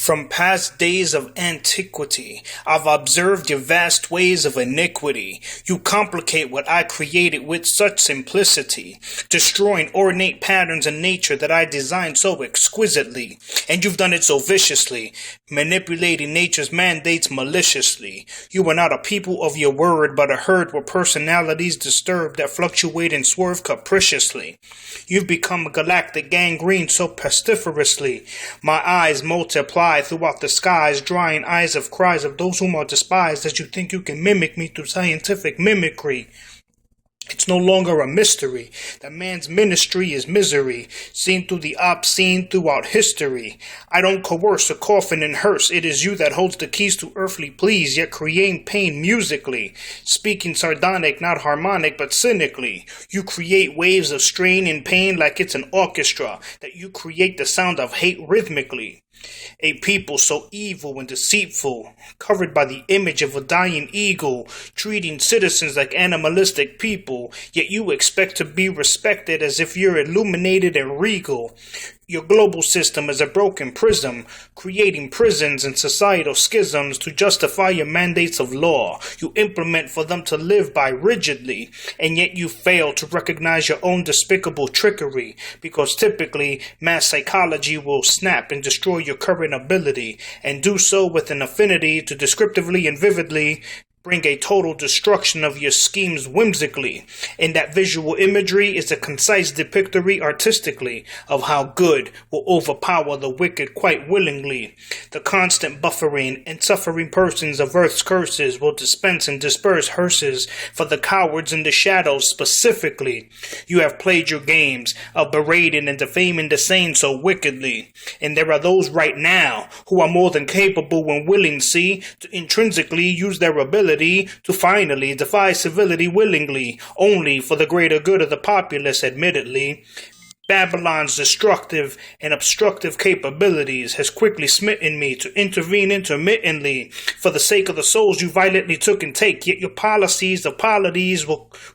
From past days of antiquity, I've observed your vast ways of iniquity. You complicate what I created with such simplicity, destroying ornate patterns in nature that I designed so exquisitely. And you've done it so viciously, manipulating nature's mandates maliciously. You are not a people of your word, but a herd with personalities disturbed that fluctuate and swerve capriciously. You've become a galactic gangrene so pestiferously. My eyes multiply throughout the skies, drying eyes of cries of those whom are despised, as you think you can mimic me through scientific mimicry. It's no longer a mystery that man's ministry is misery, seen through the obscene throughout history. I don't coerce a coffin and hearse. It is you that holds the keys to earthly pleas, yet creating pain musically, speaking sardonic, not harmonic, but cynically. You create waves of strain and pain like it's an orchestra, that you create the sound of hate rhythmically. A people so evil and deceitful, covered by the image of a dying eagle, treating citizens like animalistic people, yet you expect to be respected as if you're illuminated and regal. Your global system is a broken prism, creating prisons and societal schisms to justify your mandates of law. You implement for them to live by rigidly, and yet you fail to recognize your own despicable trickery, because typically mass psychology will snap and destroy your current ability, and do so with an affinity to descriptively and vividly bring a total destruction of your schemes whimsically. And that visual imagery is a concise depictory artistically of how good will overpower the wicked quite willingly. The constant buffering and suffering persons of earth's curses will dispense and disperse hearses for the cowards in the shadows specifically. You have played your games of berating and defaming the sane so wickedly. And there are those right now who are more than capable and willing, to intrinsically use their ability to finally defy civility willingly, only for the greater good of the populace, admittedly. Babylon's destructive and obstructive capabilities has quickly smitten me to intervene intermittently for the sake of the souls you violently took and take, yet your policies of polities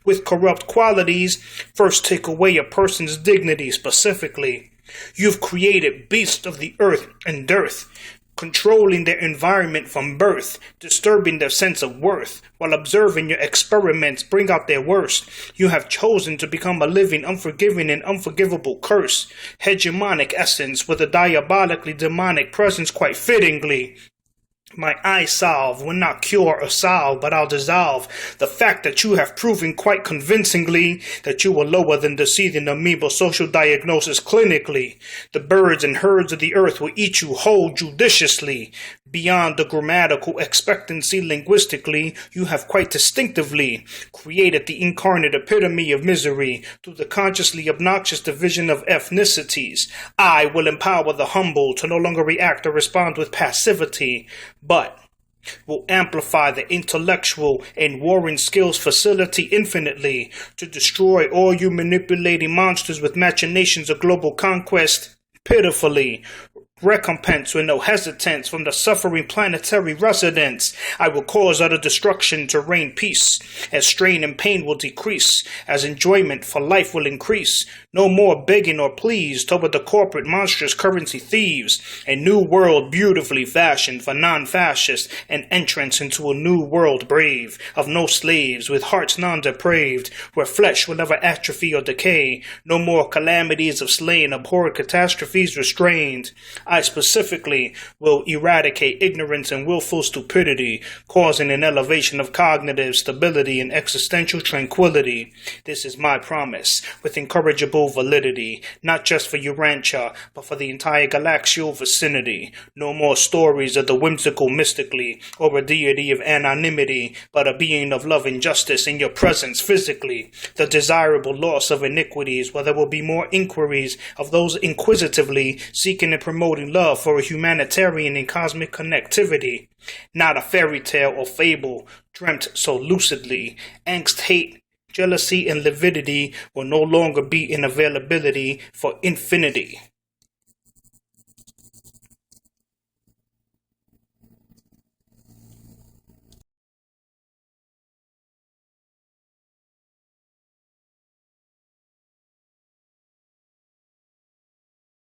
with corrupt qualities first take away a person's dignity specifically. You've created beasts of the earth and dearth, controlling their environment from birth, disturbing their sense of worth, while observing your experiments bring out their worst. You have chosen to become a living, unforgiving, and unforgivable curse, hegemonic essence with a diabolically demonic presence quite fittingly. My I solve will not cure or solve, but I'll dissolve the fact that you have proven quite convincingly that you are lower than the seething amoeba social diagnosis clinically. The birds and herds of the earth will eat you whole judiciously. Beyond the grammatical expectancy linguistically, you have quite distinctively created the incarnate epitome of misery through the consciously obnoxious division of ethnicities. I will empower the humble to no longer react or respond with passivity, but will amplify the intellectual and warring skills facility infinitely to destroy all you manipulating monsters with machinations of global conquest pitifully. Recompense with no hesitance from the suffering planetary residents. I will cause utter destruction to reign peace, as strain and pain will decrease, as enjoyment for life will increase. No more begging or pleas toward the corporate monstrous currency thieves. A new world beautifully fashioned for non-fascists, an entrance into a new world brave, of no slaves, with hearts non-depraved, where flesh will never atrophy or decay. No more calamities of slain, abhorred catastrophes restrained. I specifically will eradicate ignorance and willful stupidity, causing an elevation of cognitive stability and existential tranquility. This is my promise, with incorrigible validity, not just for Urantia, but for the entire galaxial vicinity. No more stories of the whimsical mystically, or a deity of anonymity, but a being of love and justice in your presence physically. The desirable loss of iniquities, where there will be more inquiries of those inquisitively seeking and promoting love for a humanitarian and cosmic connectivity, not a fairy tale or fable dreamt so lucidly. Angst, hate, jealousy, and lividity will no longer be in availability for infinity.